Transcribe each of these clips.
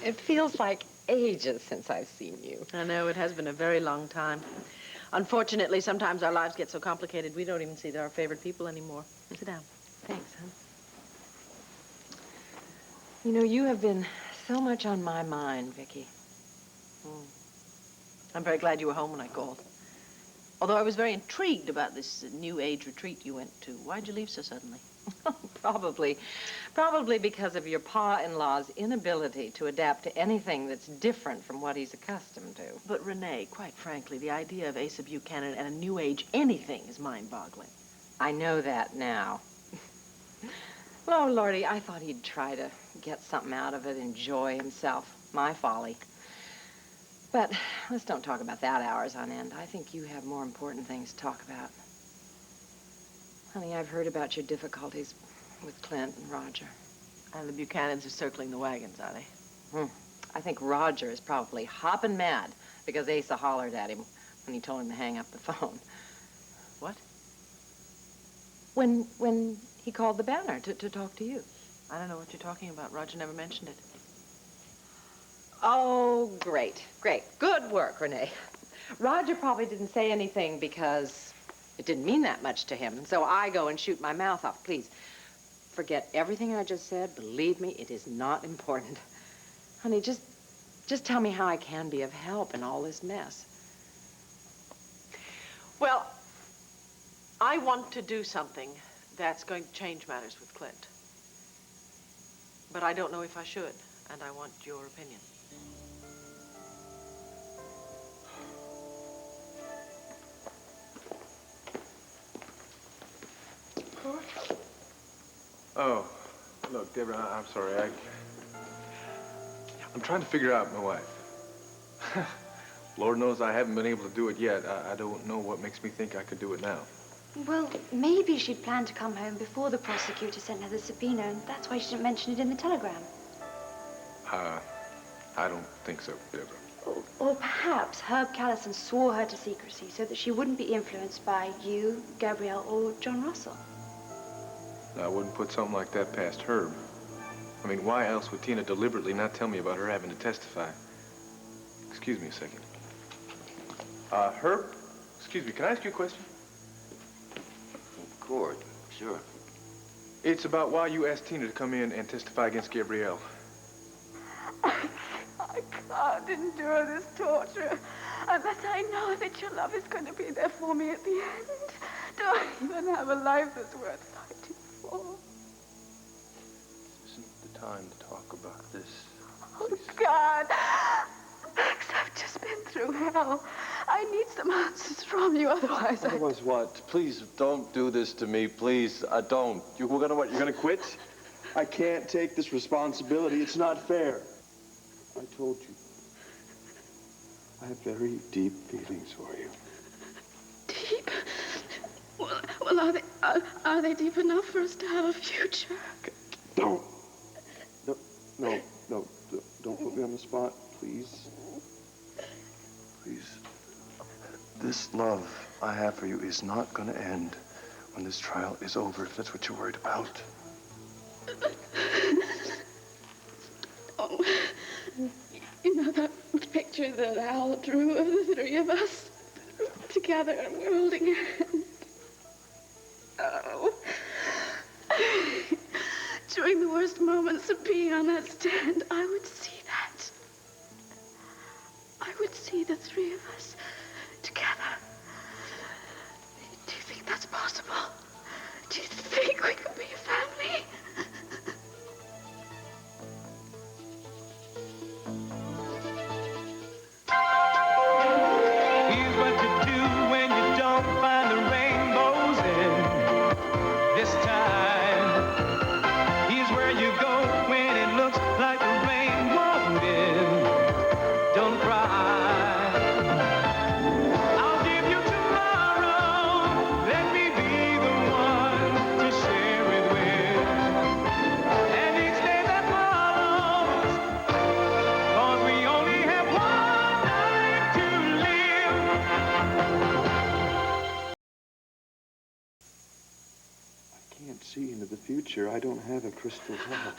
It feels like ages since I've seen you. I know, it has been a very long time. Unfortunately, sometimes our lives get so complicated we don't even see our favorite people anymore. Sit down. Thanks, hon. You know, you have been so much on my mind, Viki. I'm very glad you were home when I called. Although I was very intrigued about this New Age retreat you went to. Why'd you leave so suddenly? Probably because of your pa-in-law's inability to adapt to anything that's different from what he's accustomed to. But Renee, quite frankly, the idea of Asa Buchanan and a New Age anything is mind-boggling. I know that now. Oh, Lordy, I thought he'd try to get something out of it, enjoy himself. My folly. But let's don't talk about that hours on end. I think you have more important things to talk about. Honey, I've heard about your difficulties with Clint and Roger. And the Buchanans are circling the wagons, are they? I think Roger is probably hopping mad because Asa hollered at him when he told him to hang up the phone. What? When he called the banner to talk to you. I don't know what you're talking about. Roger never mentioned it. Oh, great. Good work, Renee. Roger probably didn't say anything because it didn't mean that much to him. So I go and shoot my mouth off. Please, forget everything I just said. Believe me, it is not important. Honey, just tell me how I can be of help in all this mess. Well, I want to do something that's going to change matters with Clint. But I don't know if I should, and I want your opinion. Oh, look, Debra, I'm sorry. I'm trying to figure out my wife. Lord knows I haven't been able to do it yet. I don't know what makes me think I could do it now. Well, maybe she'd planned to come home before the prosecutor sent her the subpoena, and that's why she didn't mention it in the telegram. I don't think so, Debra. Or perhaps Herb Callison swore her to secrecy so that she wouldn't be influenced by you, Gabrielle, or John Russell. I wouldn't put something like that past Herb. I mean, why else would Tina deliberately not tell me about her having to testify? Excuse me a second. Herb? Excuse me, can I ask you a question? Of course, sure. It's about why you asked Tina to come in and testify against Gabrielle. I can't endure this torture unless I know that your love is going to be there for me at the end. Do I even have a life that's worth fighting for? This isn't the time to talk about this. Oh, God. Max, I've just been through hell. I need some answers from you, otherwise Otherwise what? Please don't do this to me, please. Don't. You're gonna quit? I can't take this responsibility. It's not fair. I told you. I have very deep feelings for you. Deep? Well, are they deep enough for us to have a future? Don't. No, don't put me on the spot, please. Please. This love I have for you is not going to end when this trial is over, if that's what you're worried about. Oh, you know that picture that Al drew of the three of us together and we're holding hands? Oh. During the worst moments of being on that stand, I would see that. I would see the three of us together. Do you think that's possible? Do you think we could be a family? Here's what you do when you don't find the rainbows in this time. Here's where you go when it looks like the rain won't end. Don't cry. I'll give you tomorrow. Let me be the one to share it with. And each day that follows, 'cause we only have one life to live. I can't see into the future. I don't have a crystal ball.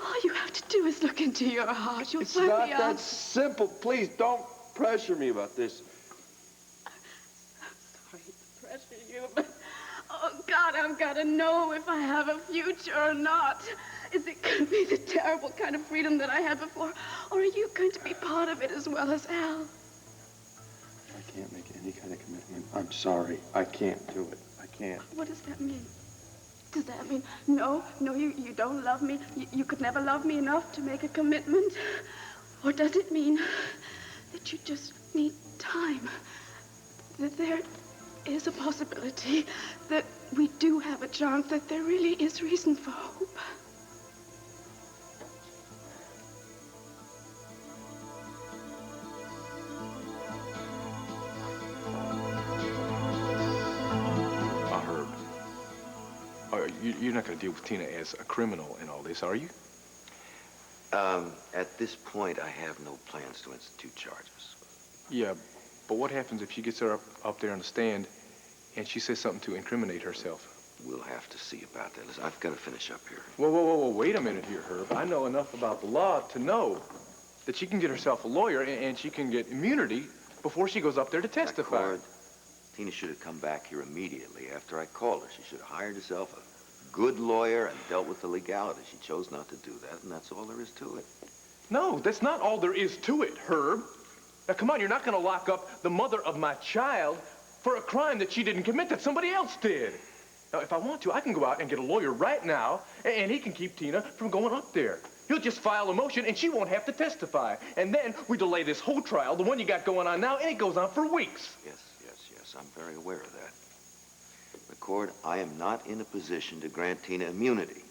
All you have to do is look into your heart. You'll It's find not the that answer. simple. Please don't pressure me about this. I'm sorry to pressure you, but oh God, I've got to know if I have a future or not. Is it going to be the terrible kind of freedom that I had before, or are you going to be part of it as well as Al? I can't make any kind of commitment. I'm sorry. I can't do it. I can't. What does that mean? Does that mean, no, you don't love me? You could never love me enough to make a commitment? Or does it mean that you just need time? That there is a possibility that we do have a chance, that there really is reason for hope? You're not going to deal with Tina as a criminal in all this, are you? At this point, I have no plans to institute charges. Yeah, but what happens if she gets her up there on the stand and she says something to incriminate herself? We'll have to see about that. Listen, I've got to finish up here. Whoa, wait a minute here, Herb. I know enough about the law to know that she can get herself a lawyer and she can get immunity before she goes up there to testify. Accord, Tina should have come back here immediately after I called her. She should have hired herself a good lawyer and dealt with the legality. She chose not to do that, and that's all there is to it. No, that's not all there is to it, Herb. Now, come on, you're not going to lock up the mother of my child for a crime that she didn't commit, that somebody else did. Now, if I want to, I can go out and get a lawyer right now, and he can keep Tina from going up there. He'll just file a motion, and she won't have to testify. And then we delay this whole trial, the one you got going on now, and it goes on for weeks. Yes. I'm very aware of that. McCord, I am not in a position to grant Tina immunity.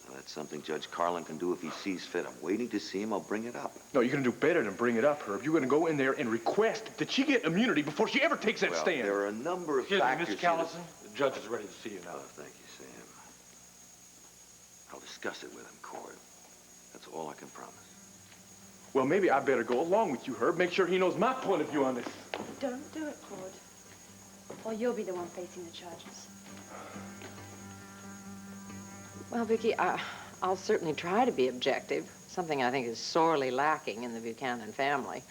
Now, that's something Judge Carlin can do if he sees fit. I'm waiting to see him. I'll bring it up. No, you're going to do better than bring it up, Herb. You're going to go in there and request that she get immunity before she ever takes that stand. There are a number of factors. Mr. Callison, the judge is ready to see you now. Oh, thank you, Sam. I'll discuss it with him, Cord. That's all I can promise. Well, maybe I better go along with you, Herb. Make sure he knows my point of view on this. Don't do it, Claude. Or you'll be the one facing the charges. Well, Viki, I'll certainly try to be objective, something I think is sorely lacking in the Buchanan family.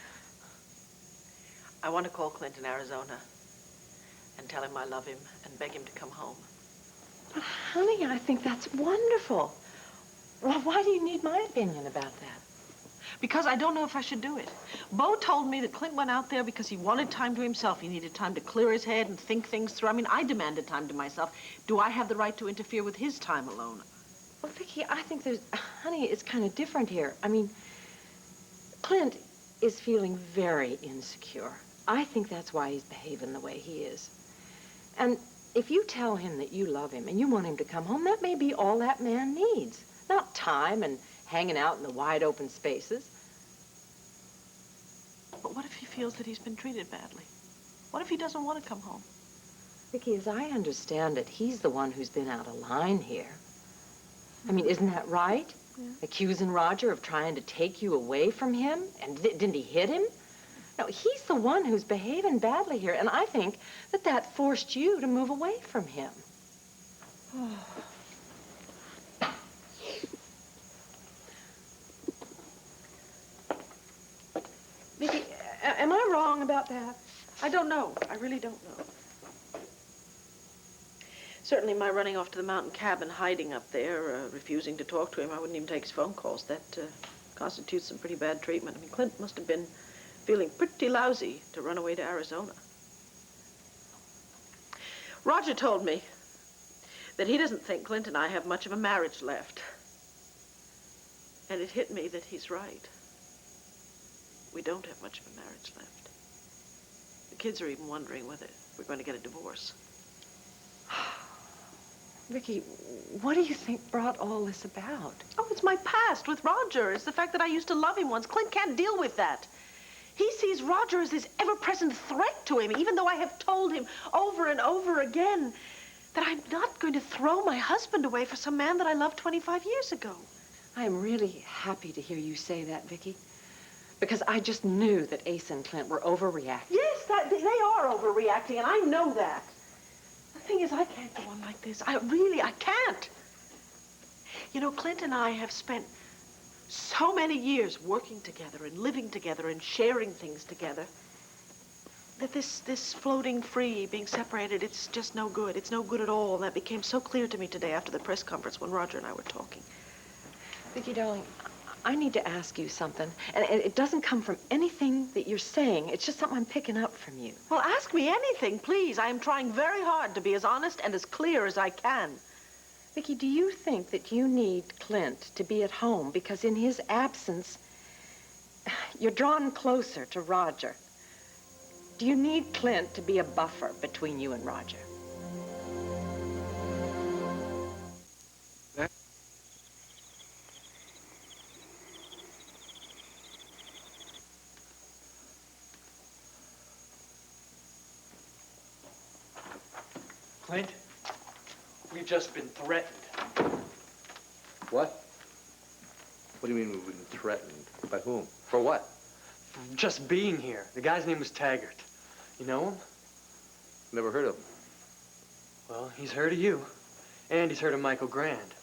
I want to call Clint in Arizona and tell him I love him and beg him to come home. But, honey, I think that's wonderful. Well, why do you need my opinion about that? Because I don't know if I should do it. Bo told me that Clint went out there because he wanted time to himself. He needed time to clear his head and think things through. I mean, I demanded time to myself. Do I have the right to interfere with his time alone? Well, Viki, I think honey, it's kind of different here. I mean, Clint is feeling very insecure. I think that's why he's behaving the way he is. And if you tell him that you love him and you want him to come home, that may be all that man needs. Not time and hanging out in the wide open spaces. But what if he feels that he's been treated badly? What if he doesn't want to come home? Viki, as I understand it, he's the one who's been out of line here. I mean, isn't that right? Yeah. Accusing Roger of trying to take you away from him? And didn't he hit him? No, he's the one who's behaving badly here, and I think that forced you to move away from him. Viki, am I wrong about that? I don't know. I really don't know. Certainly my running off to the mountain cabin, hiding up there, refusing to talk to him, I wouldn't even take his phone calls. That constitutes some pretty bad treatment. I mean, Clint must have been feeling pretty lousy to run away to Arizona. Roger told me that he doesn't think Clint and I have much of a marriage left. And it hit me that he's right. We don't have much of a marriage left. The kids are even wondering whether we're going to get a divorce. Viki, what do you think brought all this about? Oh, it's my past with Roger. It's the fact that I used to love him once. Clint can't deal with that. He sees Roger as this ever-present threat to him, even though I have told him over and over again that I'm not going to throw my husband away for some man that I loved 25 years ago. I'm really happy to hear you say that, Viki, because I just knew that Asa and Clint were overreacting. Yes, they are overreacting, and I know that. The thing is, I can't go on like this. I can't. You know, Clint and I have spent so many years working together and living together and sharing things together that this floating free, being separated, it's just no good. It's no good at all. And that became so clear to me today after the press conference when Roger and I were talking. Viki, darling, I need to ask you something. And it doesn't come from anything that you're saying. It's just something I'm picking up from you. Well, ask me anything, please. I am trying very hard to be as honest and as clear as I can. Viki, do you think that you need Clint to be at home because in his absence, you're drawn closer to Roger? Do you need Clint to be a buffer between you and Roger? Clint, we've just been threatened. What? What do you mean we've been threatened? By whom? For what? For just being here. The guy's name was Taggert. You know him? Never heard of him. Well, he's heard of you. And he's heard of Michael Grand.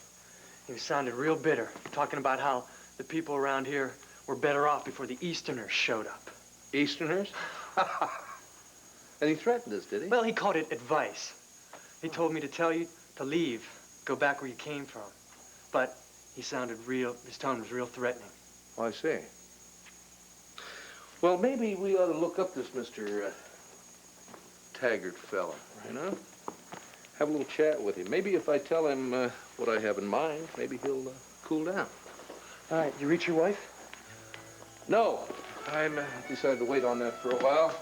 He sounded real bitter, talking about how the people around here were better off before the Easterners showed up. Easterners? And he threatened us, did he? Well, he called it advice. He told me to tell you to leave, go back where you came from. But he sounded his tone was real threatening. Oh, I see. Well, maybe we ought to look up this Mr. Taggert fella, you know? Have a little chat with him. Maybe if I tell him what I have in mind, maybe he'll cool down. All right, you reach your wife? No, I'm decided to wait on that for a while.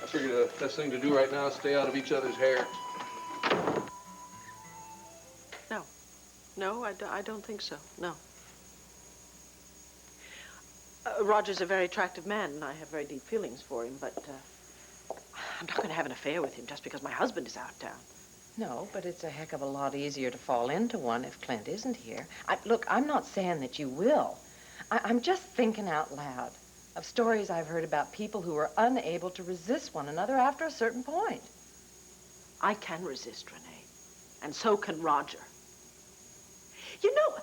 I figured the best thing to do right now is stay out of each other's hair. No, I don't think so, no. Roger's a very attractive man, and I have very deep feelings for him, but I'm not going to have an affair with him just because my husband is out of town. No, but it's a heck of a lot easier to fall into one if Clint isn't here. Look, I'm not saying that you will. I'm just thinking out loud of stories I've heard about people who were unable to resist one another after a certain point. I can resist, Renee, and so can Roger. You know,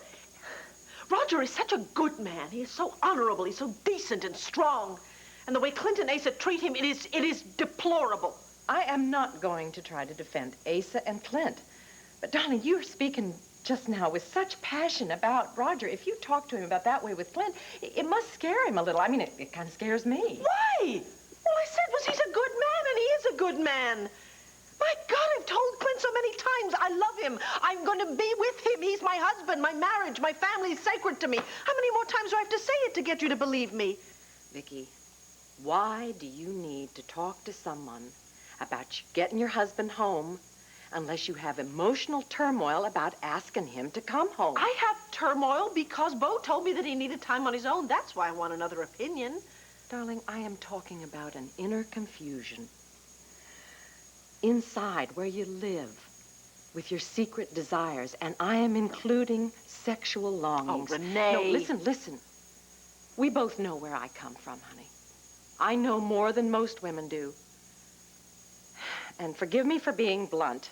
Roger is such a good man. He is so honorable. He's so decent and strong. And the way Clint and Asa treat him, it is deplorable. I am not going to try to defend Asa and Clint. But, darling, you were speaking just now with such passion about Roger. If you talk to him about that way with Clint, it must scare him a little. I mean, it kind of scares me. Why? All I said was he's a good man, and he is a good man. My God, I've told Clint so many times I love him. I'm going to be with him. He's my husband, my marriage, my family is sacred to me. How many more times do I have to say it to get you to believe me? Viki, why do you need to talk to someone about getting your husband home unless you have emotional turmoil about asking him to come home? I have turmoil because Bo told me that he needed time on his own. That's why I want another opinion. Darling, I am talking about an inner confusion. Inside where you live with your secret desires, and I am including sexual longings. Oh, Renee. No, listen. We both know where I come from, honey. I know more than most women do. And forgive me for being blunt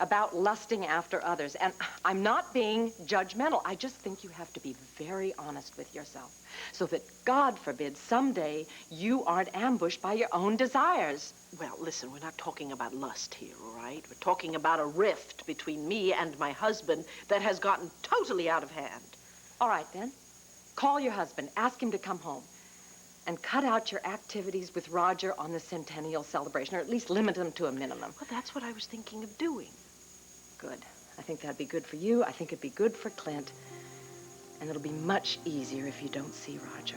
about lusting after others. And I'm not being judgmental. I just think you have to be very honest with yourself so that, God forbid, someday you aren't ambushed by your own desires. Well, listen, we're not talking about lust here, all right? We're talking about a rift between me and my husband that has gotten totally out of hand. All right, then. Call your husband. Ask him to come home. And cut out your activities with Roger on the centennial celebration, or at least limit them to a minimum. Well, that's what I was thinking of doing. Good. I think that'd be good for you. I think it'd be good for Clint. And it'll be much easier if you don't see Roger.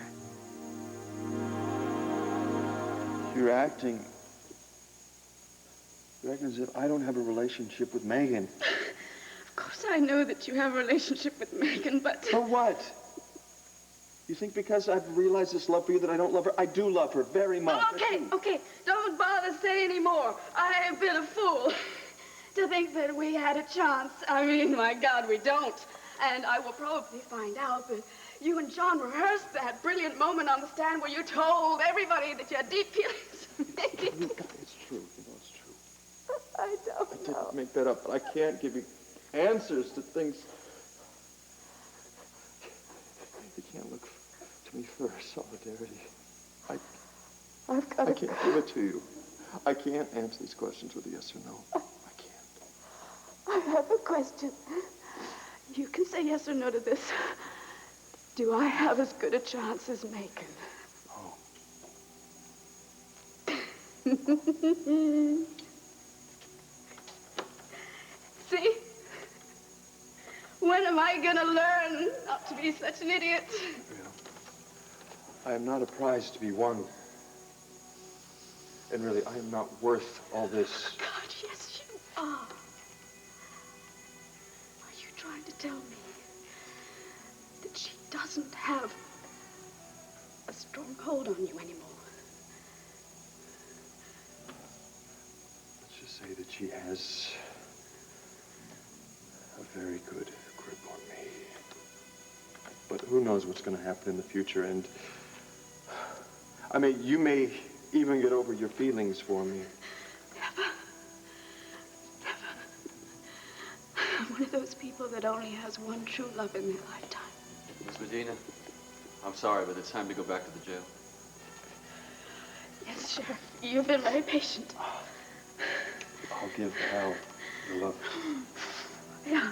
You're acting as if I don't have a relationship with Megan. Of course I know that you have a relationship with Megan, but... For what? You think because I've realized this love for you that I don't love her? I do love her very much. Okay. Don't bother saying any more. I have been a fool to think that we had a chance. I mean, my God, we don't. And I will probably find out that you and John rehearsed that brilliant moment on the stand where you told everybody that you had deep feelings for Megan. It's true. You know it's true. I don't I know. didn't make that up, but I can't give you answers to things. ask me for solidarity. I've got I can't give it to you. I can't answer these questions with a yes or no. I can't. I have a question. You can say yes or no to this. Do I have as good a chance as Megan? Oh. See? When am I gonna learn not to be such an idiot? Gabrielle, I am not a prize to be won. And really, I am not worth all this. God, yes, you are. Are you trying to tell me that she doesn't have a strong hold on you anymore? Let's just say that she has a very good grip on me. But who knows what's going to happen in the future, and I mean, you may even get over your feelings for me. Never. Never. I'm one of those people that only has one true love in their lifetime. Miss Medina, I'm sorry, but it's time to go back to the jail. Yes, Sheriff. You've been very patient. I'll give Al your love. Yeah.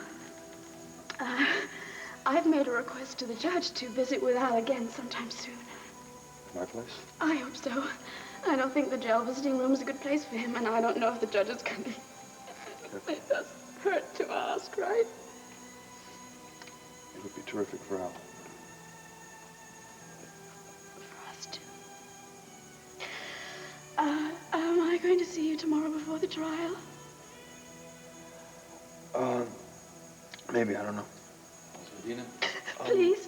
I've made a request to the judge to visit with Al again sometime soon. My place? I hope so. I don't think the jail visiting room is a good place for him, and I don't know if the judge is coming. It does hurt to ask, right? It would be terrific for Al. For us too. Am I going to see you tomorrow before the trial? Maybe, I don't know. Miss Medina? Please.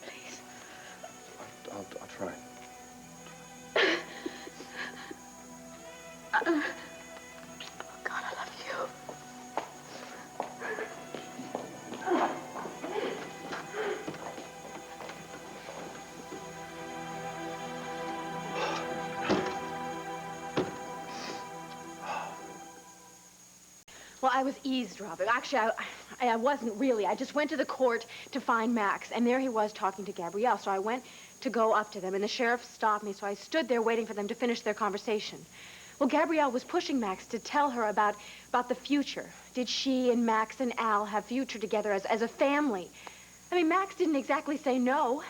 Please. I'll try. Oh, God, I love you. Well, I was eavesdropping. Actually, I wasn't really. I just went to the court to find Max, and there he was talking to Gabrielle. So I went to go up to them, and the sheriff stopped me, so I stood there waiting for them to finish their conversation. Well, Gabrielle was pushing Max to tell her about the future. Did she and Max and Al have future together as a family? I mean, Max didn't exactly say no.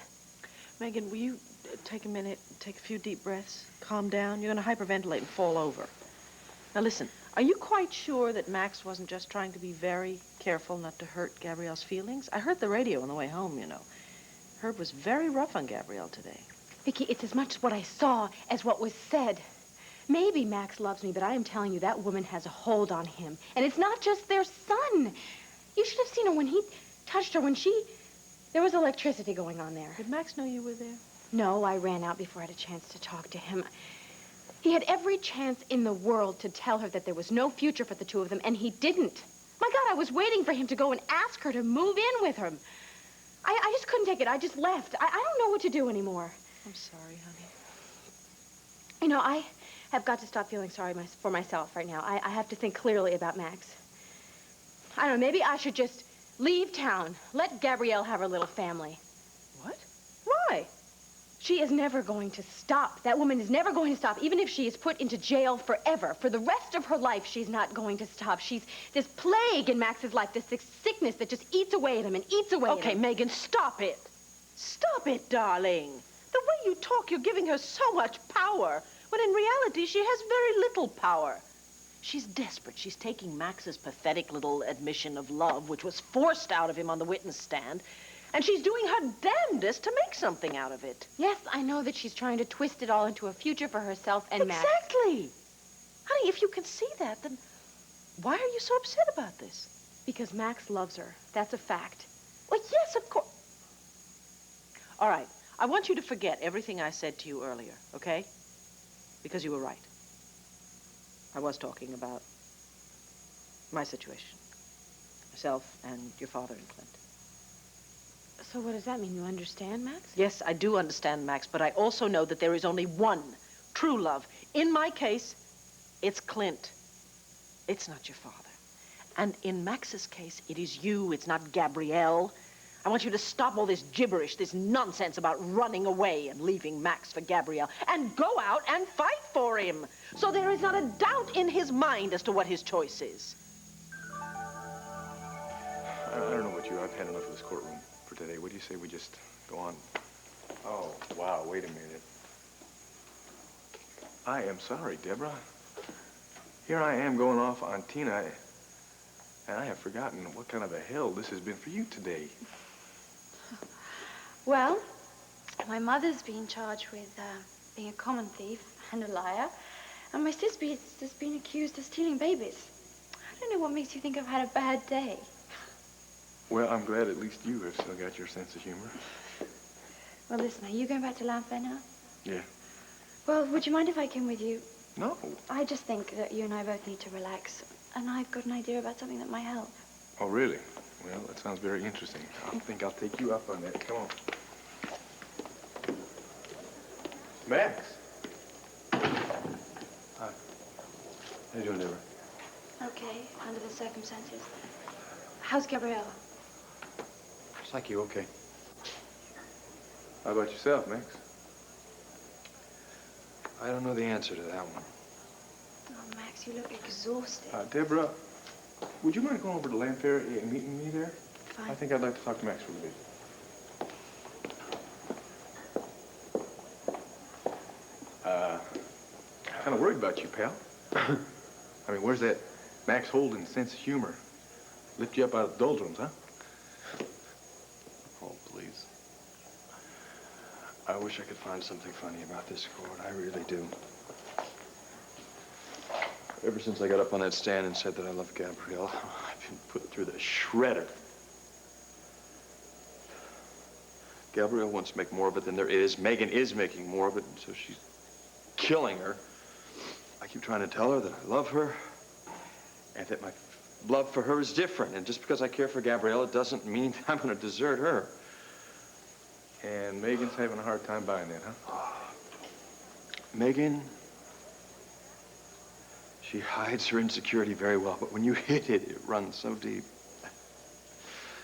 Megan, will you take a minute, take a few deep breaths, calm down? You're going to hyperventilate and fall over. Now, listen, are you quite sure that Max wasn't just trying to be very careful not to hurt Gabrielle's feelings? I heard the radio on the way home, you know. Herb was very rough on Gabrielle today. Viki, it's as much what I saw as what was said. Maybe Max loves me, but I am telling you, that woman has a hold on him. And it's not just their son. You should have seen her when he touched her, there was electricity going on there. Did Max know you were there? No, I ran out before I had a chance to talk to him. He had every chance in the world to tell her that there was no future for the two of them, and he didn't. My God, I was waiting for him to go and ask her to move in with him. I just couldn't take it. I just left. I don't know what to do anymore. I'm sorry, honey. You know, I have got to stop feeling sorry for myself right now. I have to think clearly about Max. I don't know, maybe I should just leave town. Let Gabrielle have her little family. What? Why? She is never going to stop. That woman is never going to stop, even if she is put into jail forever. For the rest of her life, she's not going to stop. She's this plague in Max's life, this sickness that just eats away at him and eats away at him. Okay, Megan, stop it. Stop it, darling. The way you talk, you're giving her so much power, when in reality, she has very little power. She's desperate. She's taking Max's pathetic little admission of love, which was forced out of him on the witness stand, and she's doing her damnedest to make something out of it. Yes, I know that she's trying to twist it all into a future for herself and Max. Exactly. Honey, if you can see that, then why are you so upset about this? Because Max loves her. That's a fact. Well, yes, of course. All right. I want you to forget everything I said to you earlier, okay? Because you were right. I was talking about my situation. Myself and your father and Clint. So what does that mean? You understand, Max? Yes, I do understand, Max, but I also know that there is only one true love. In my case, it's Clint. It's not your father. And in Max's case, it is you. It's not Gabrielle. I want you to stop all this gibberish, this nonsense about running away and leaving Max for Gabrielle, and go out and fight for him, so there is not a doubt in his mind as to what his choice is. I don't know about you. I've had enough of this courtroom for today. What do you say we just go on? Oh, wow, wait a minute. I am sorry, Debra. Here I am going off on Tina, and I have forgotten what kind of a hell this has been for you today. Well, my mother's been charged with being a common thief and a liar, and my sister's been accused of stealing babies. I don't know what makes you think I've had a bad day. Well, I'm glad at least you have still got your sense of humor. Well, listen, are you going back to Llanfair now? Yeah. Well, would you mind if I came with you? No. I just think that you and I both need to relax, and I've got an idea about something that might help. Oh, really? Well, that sounds very interesting. I think I'll take you up on that. Come on. Max. Hi. How you doing, Debra? Okay, under the circumstances. How's Gabrielle? Just like you, okay. How about yourself, Max? I don't know the answer to that one. Oh, Max, you look exhausted. Debra, would you mind going over to Llanfair and meeting me there? Fine. I think I'd like to talk to Max for a bit. Kind of worried about you, pal. I mean, where's that Max Holden sense of humor? Lift you up out of the doldrums, huh? Oh, please. I wish I could find something funny about this court. I really do. Ever since I got up on that stand and said that I love Gabrielle, I've been put through the shredder. Gabrielle wants to make more of it than there is. Megan is making more of it, so she's killing her. I keep trying to tell her that I love her and that my love for her is different. And just because I care for Gabrielle, it doesn't mean I'm going to desert her. And Megan's having a hard time buying that, huh? Megan, she hides her insecurity very well, but when you hit it, it runs so deep.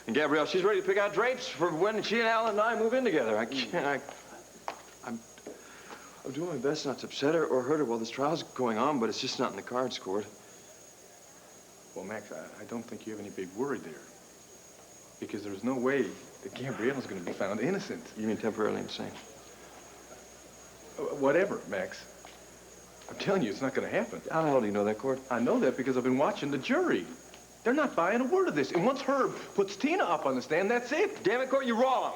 And Gabrielle, she's ready to pick out drapes for when she and Alan and I move in together. I can't, I'm doing my best not to upset her or hurt her while this trial's going on, but it's just not in the cards, Court. Well, Max, I don't think you have any big worry there. Because there's no way that Gabrielle's going to be found innocent. You mean temporarily insane? Whatever, Max. I'm telling you, it's not going to happen. How the hell do you know that, Court? I know that because I've been watching the jury. They're not buying a word of this. And once Herb puts Tina up on the stand, that's it. Damn it, Court, you're wrong.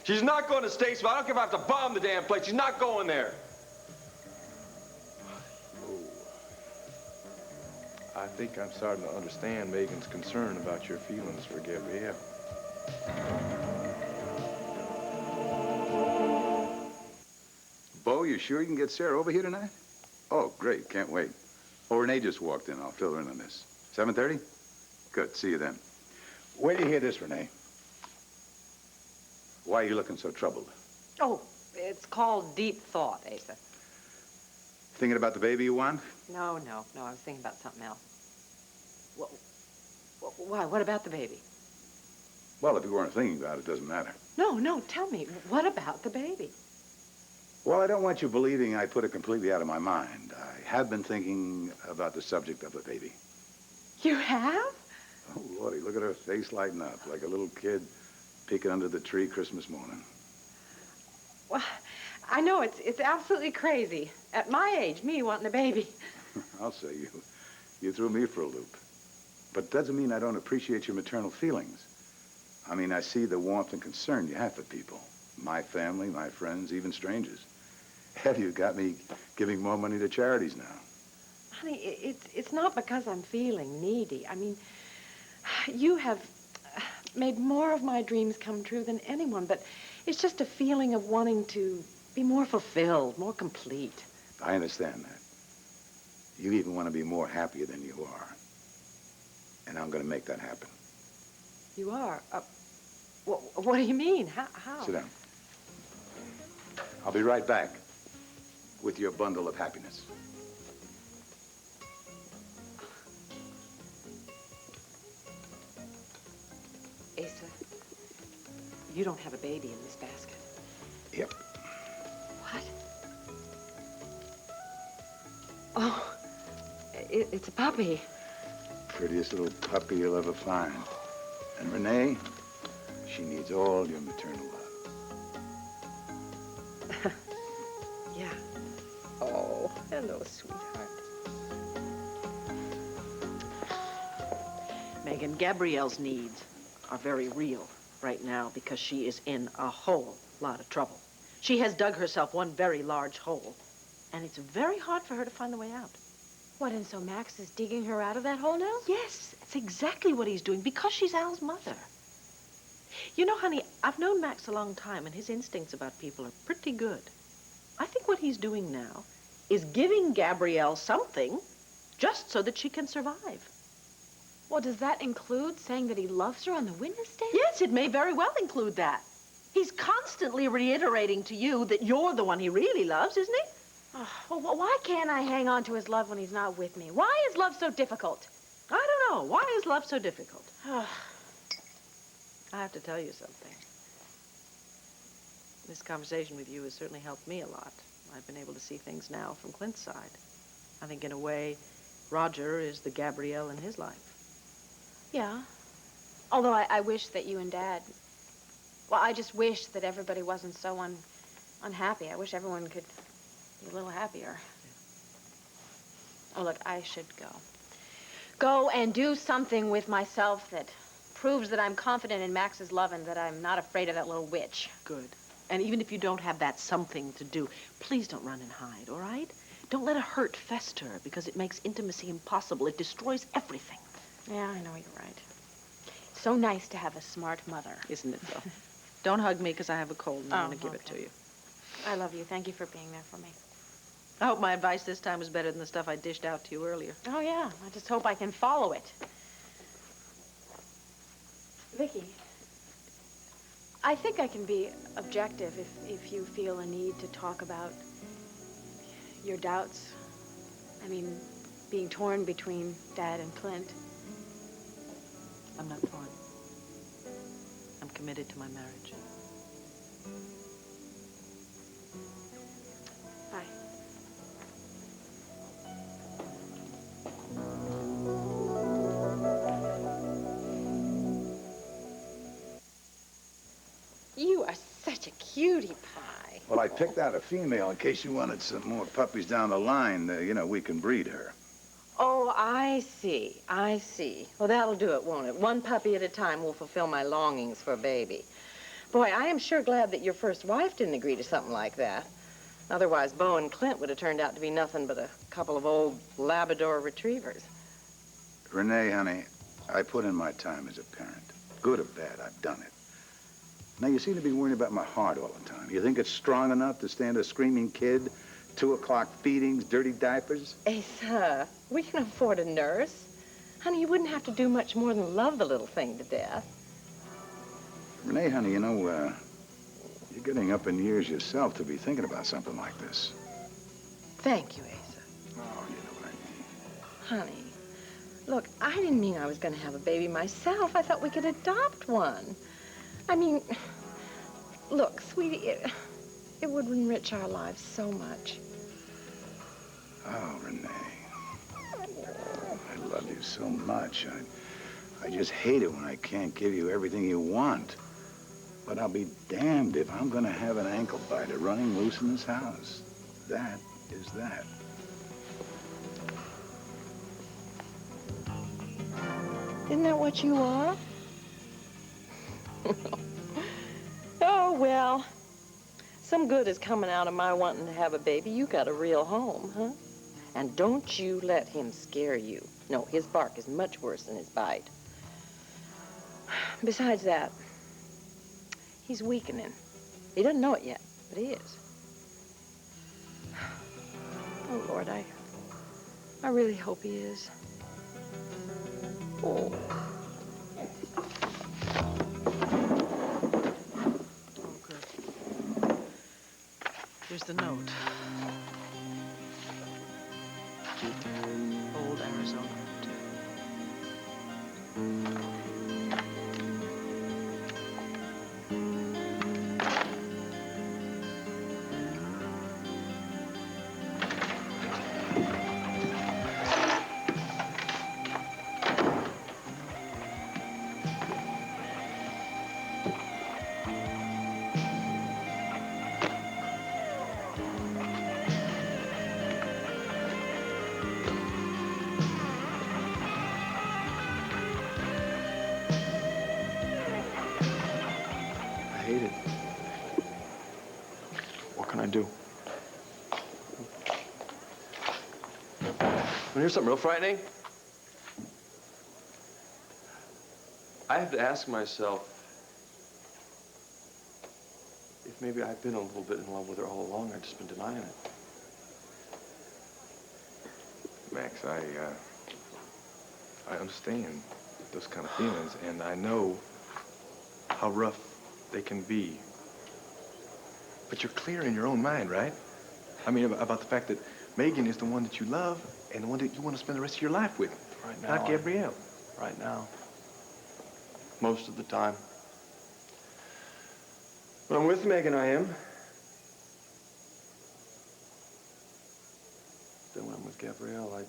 She's not going to Statesville. I don't care if I have to bomb the damn place. She's not going there. I think I'm starting to understand Megan's concern about your feelings for Gabrielle. Bo, you sure you can get Sarah over here tonight? Oh, great. Can't wait. Oh, Renee just walked in. I'll fill her in on this. 7:30? Good. See you then. Wait till you hear this, Renee. Why are you looking so troubled? Oh, it's called deep thought, Asa. Thinking about the baby you want? No, I was thinking about something else. Why? What about the baby? Well, if you weren't thinking about it, it doesn't matter. No, tell me. What about the baby? Well, I don't want you believing I put it completely out of my mind. I have been thinking about the subject of a baby. You have? Oh, Lordy, look at her face lighting up like a little kid peeking under the tree Christmas morning. Well, I know it's absolutely crazy. At my age, me wanting a baby. I'll say you threw me for a loop. But it doesn't mean I don't appreciate your maternal feelings. I mean, I see the warmth and concern you have for people. My family, my friends, even strangers. Hell, you got me giving more money to charities now. Honey, it's not because I'm feeling needy. I mean, you have made more of my dreams come true than anyone, but it's just a feeling of wanting to be more fulfilled, more complete. I understand that. You even want to be more happier than you are. And I'm going to make that happen. You are? What do you mean? How? Sit down. I'll be right back with your bundle of happiness. Asa, You don't have a baby in this basket. Yep. What? Oh, it's a puppy. Prettiest little puppy you'll ever find. And Renee, she needs all your maternal love. Yeah. Oh, hello, sweetheart. Megan, Gabrielle's needs are very real right now because she is in a whole lot of trouble. She has dug herself one very large hole, and it's very hard for her to find the way out. What, and so Max is digging her out of that hole now? Yes, that's exactly what he's doing, because she's Al's mother. You know, honey, I've known Max a long time, and his instincts about people are pretty good. I think what he's doing now is giving Gabrielle something just so that she can survive. Well, does that include saying that he loves her on the witness stand? Yes, it may very well include that. He's constantly reiterating to you that you're the one he really loves, isn't he? Oh, well, why can't I hang on to his love when he's not with me? Why is love so difficult? I don't know. Why is love so difficult? I have to tell you something. This conversation with you has certainly helped me a lot. I've been able to see things now from Clint's side. I think, in a way, Roger is the Gabrielle in his life. Yeah. Although I wish that you and Dad... Well, I just wish that everybody wasn't so unhappy. I wish everyone could be a little happier. Oh, look, I should go. Go and do something with myself that proves that I'm confident in Max's love and that I'm not afraid of that little witch. Good. And even if you don't have that something to do, please don't run and hide, all right? Don't let a hurt fester, because it makes intimacy impossible. It destroys everything. Yeah, I know, you're right. So nice to have a smart mother. Isn't it, though? Don't hug me, because I have a cold and I'm going to give it to you. I love you. Thank you for being there for me. I hope my advice this time was better than the stuff I dished out to you earlier. Oh, yeah. I just hope I can follow it. Viki, I think I can be objective if you feel a need to talk about your doubts. I mean, being torn between Dad and Clint. I'm not torn. I'm committed to my marriage. Bye. You are such a cutie pie. Well, I picked out a female in case you wanted some more puppies down the line. You know, we can breed her. Oh, I see. I see. Well, that'll do it, won't it? One puppy at a time will fulfill my longings for a baby. Boy, I am sure glad that your first wife didn't agree to something like that. Otherwise, Bo and Clint would have turned out to be nothing but a couple of old Labrador retrievers. Renee, honey, I put in my time as a parent. Good or bad, I've done it. Now, you seem to be worrying about my heart all the time. You think it's strong enough to stand a screaming kid, 2 o'clock feedings, dirty diapers? Asa, we can afford a nurse. Honey, you wouldn't have to do much more than love the little thing to death. Renee, honey, you know, you're getting up in years yourself to be thinking about something like this. Thank you, Asa. Oh, you know what I mean. Honey, look, I didn't mean I was going to have a baby myself. I thought we could adopt one. I mean, look, sweetie, it would enrich our lives so much. Oh, Renee. I love you so much. I just hate it when I can't give you everything you want. But I'll be damned if I'm gonna have an ankle biter running loose in this house. That is that. Isn't that what you are? Oh, well, some good is coming out of my wanting to have a baby. You got a real home, huh? And don't you let him scare you. No, his bark is much worse than his bite. Besides that, he's weakening. He doesn't know it yet, but he is. Oh, Lord, I really hope he is. Oh. Here's the note. Old Arizona. What can I do? Want to hear something real frightening? I have to ask myself if maybe I've been a little bit in love with her all along. I've just been denying it. Max, I understand those kind of feelings, and I know how rough they can be. But you're clear in your own mind, right? I mean, about the fact that Megan is the one that you love and the one that you want to spend the rest of your life with. Right now. Not Gabrielle. Right now. Most of the time. When I'm with Megan, I am. Then when I'm with Gabrielle,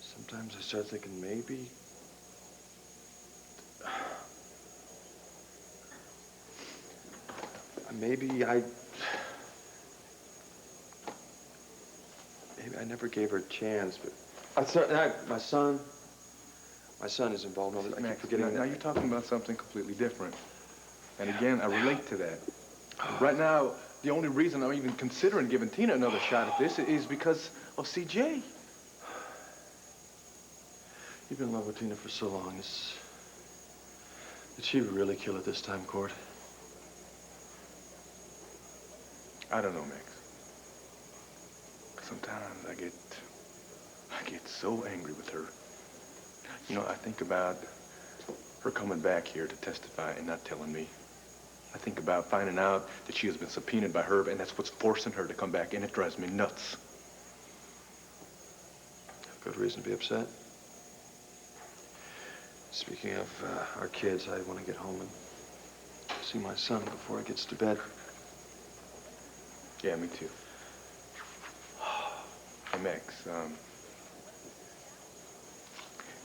sometimes I start thinking maybe maybe I never gave her a chance, but my son is involved. I keep forgetting that. Now you're talking about something completely different. And again, I relate to that. Right now, the only reason I'm even considering giving Tina another shot at this is because of CJ. You've been in love with Tina for so long. Did she really kill it this time, Cord? I don't know, Max. Sometimes I get so angry with her. You know, I think about her coming back here to testify and not telling me. I think about finding out that she has been subpoenaed by Herb, and that's what's forcing her to come back, and it drives me nuts. Good reason to be upset. Speaking of our kids, I want to get home and see my son before he gets to bed. Yeah, me too. Hey, Max,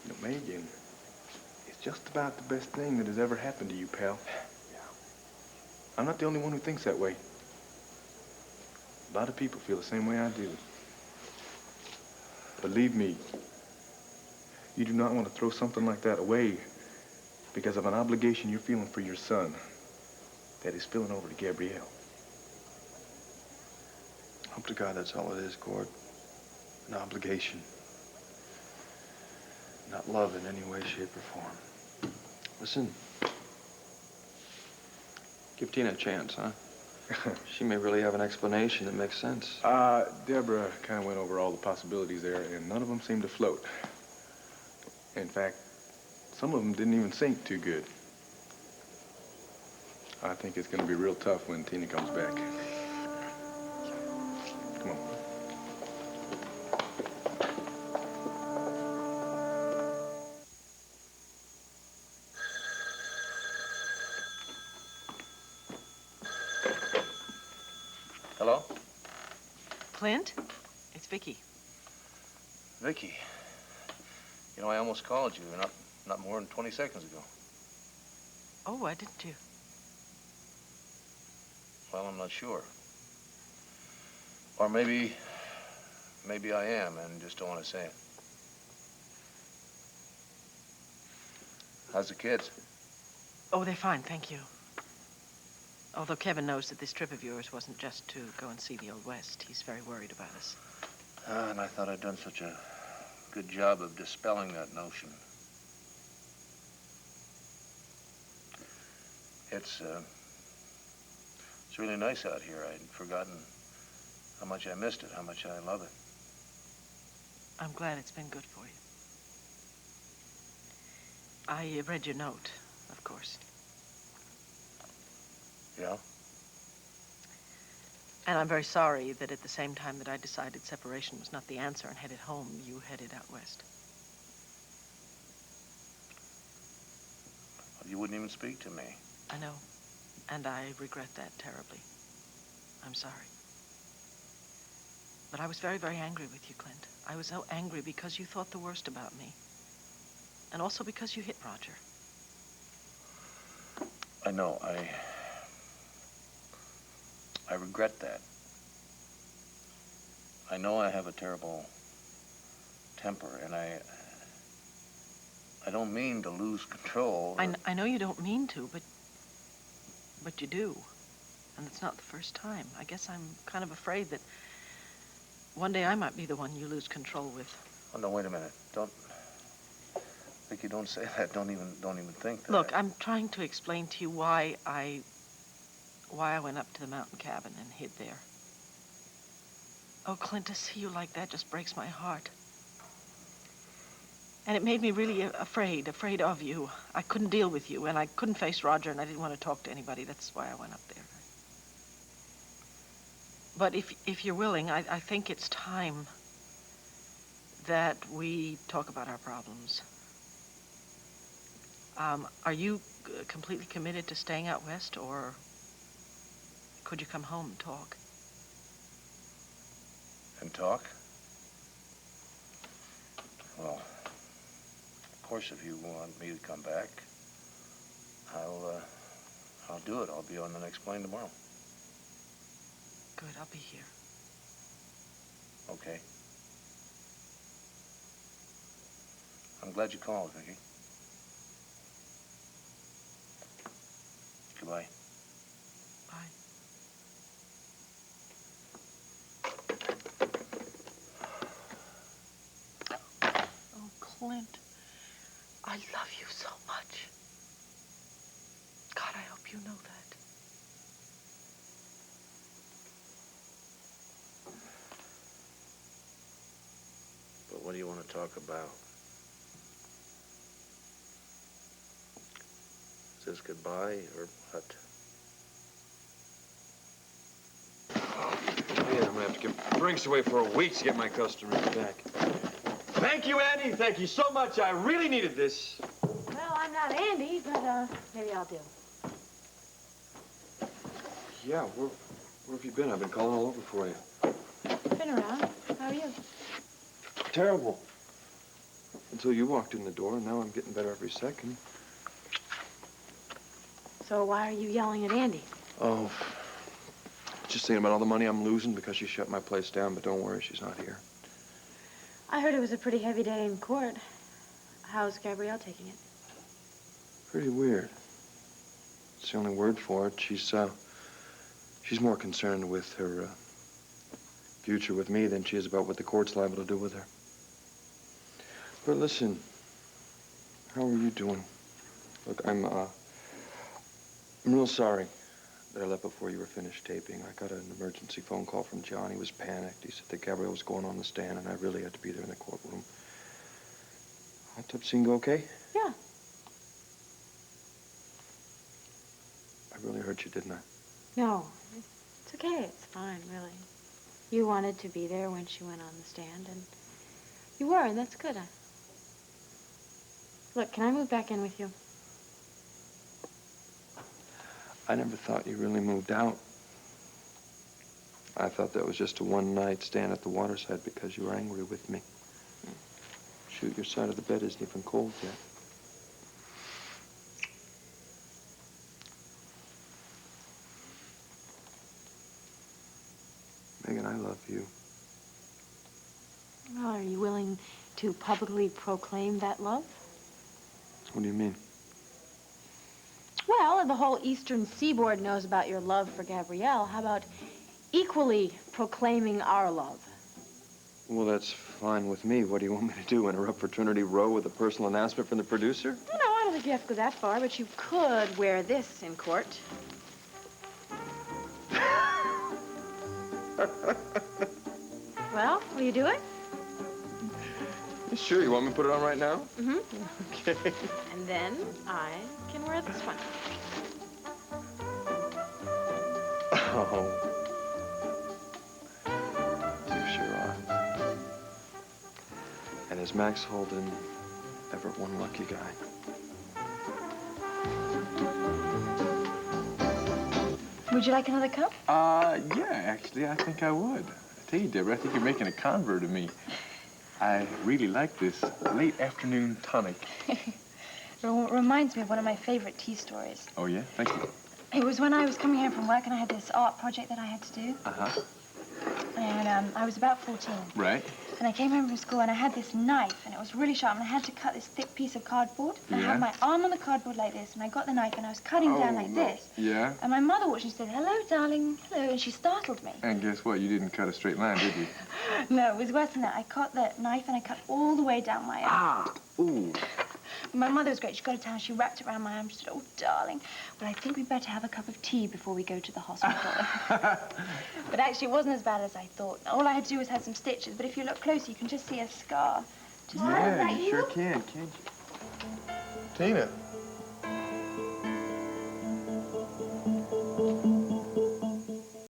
you know, Megan is just about the best thing that has ever happened to you, pal. Yeah. I'm not the only one who thinks that way. A lot of people feel the same way I do. Believe me, you do not want to throw something like that away because of an obligation you're feeling for your son that is spilling over to Gabrielle. Hope to God that's all it is, Cord. An obligation. Not love in any way, shape, or form. Listen. Give Tina a chance, huh? She may really have an explanation that makes sense. Debra kind of went over all the possibilities there, and none of them seemed to float. In fact, some of them didn't even sink too good. I think it's going to be real tough when Tina comes back. Come on. Hello? Clint? It's Viki. Viki. You know, I almost called you not more than 20 seconds ago. Oh, why didn't you? Well, I'm not sure. Or maybe I am and just don't want to say it. How's the kids? Oh, they're fine, thank you. Although Kevin knows that this trip of yours wasn't just to go and see the Old West. He's very worried about us. And I thought I'd done such a good job of dispelling that notion. It's really nice out here. I'd forgotten how much I missed it, how much I love it. I'm glad it's been good for you. I read your note, of course. Yeah? And I'm very sorry that at the same time that I decided separation was not the answer and headed home, you headed out west. You wouldn't even speak to me. I know, and I regret that terribly. I'm sorry. But I was very, very angry with you, Clint. I was so angry because you thought the worst about me. And also because you hit Roger. I know. I regret that. I know I have a terrible temper, and I I don't mean to lose control. I know you don't mean to, but you do. And it's not the first time. I guess I'm kind of afraid that one day I might be the one you lose control with. Oh, no, wait a minute. Viki, don't say that. Don't even think that. Look, I'm trying to explain to you why I went up to the mountain cabin and hid there. Oh, Clint, to see you like that just breaks my heart. And it made me really afraid of you. I couldn't deal with you, and I couldn't face Roger, and I didn't want to talk to anybody. That's why I went up there. But if you're willing, I think it's time that we talk about our problems. Are you completely committed to staying out west, or could you come home and talk? And talk? Well, of course, if you want me to come back, I'll do it. I'll be on the next plane tomorrow. Good, I'll be here. Okay. I'm glad you called, Viki. Goodbye. Bye. Oh, Clint, I love you so much. God, I hope you know that. But what do you want to talk about? Is this goodbye or what? Man, I'm gonna have to give drinks away for a week to get my customers back. Thank you, Andy. Thank you so much. I really needed this. Well, I'm not Andy, but maybe I'll do. Yeah, where have you been? I've been calling all over for you. Been around. How are you? Terrible. Until you walked in the door, and now I'm getting better every second. So why are you yelling at Andy? Oh, just thinking about all the money I'm losing because she shut my place down, but don't worry, she's not here. I heard it was a pretty heavy day in court. How's Gabrielle taking it? Pretty weird. It's the only word for it. She's more concerned with her future with me than she is about what the court's liable to do with her. But listen, how are you doing? Look, I'm real sorry that I left before you were finished taping. I got an emergency phone call from John. He was panicked. He said that Gabrielle was going on the stand, and I really had to be there in the courtroom. How'd that scene go okay? Yeah. I really hurt you, didn't I? No, it's okay. It's fine, really. You wanted to be there when she went on the stand, and you were, and that's good. Look, can I move back in with you? I never thought you really moved out. I thought that was just a one-night stand at the waterside because you were angry with me. Shoot, your side of the bed isn't even cold yet. Megan, I love you. Well, are you willing to publicly proclaim that love? What do you mean? Well, the whole Eastern Seaboard knows about your love for Gabrielle. How about equally proclaiming our love? Well, that's fine with me. What do you want me to do, interrupt Fraternity Row with a personal announcement from the producer? No, I don't think you have to go that far, but you could wear this in court. Well, will you do it? Sure, you want me to put it on right now? Mm-hmm. Okay. And then I can wear this one. Oh. You sure are. And is Max Holden ever one lucky guy? Would you like another cup? Yeah, actually, I think I would. I tell you, Debra, I think you're making a convert of me. I really like this late afternoon tonic. It reminds me of one of my favorite tea stories. Oh, yeah? Thank you. It was when I was coming home from work and I had this art project that I had to do. Uh-huh. And I was about 14. Right. And I came home from school and I had this knife and it was really sharp and I had to cut this thick piece of cardboard. And I had my arm on the cardboard like this and I got the knife and I was cutting down like this. Yeah? And my mother watched and she said, hello, darling, hello, and she startled me. And guess what? You didn't cut a straight line, did you? No, it was worse than that. I caught the knife and I cut all the way down my arm. Ah, ooh. My mother was great. She got a towel, she wrapped it around my arm. She said, oh, darling, well, I think we'd better have a cup of tea before we go to the hospital. But actually, it wasn't as bad as I thought. All I had to do was have some stitches, but if you look closer, you can just see a scar. Just Yeah, like you sure can, can't you? Tina,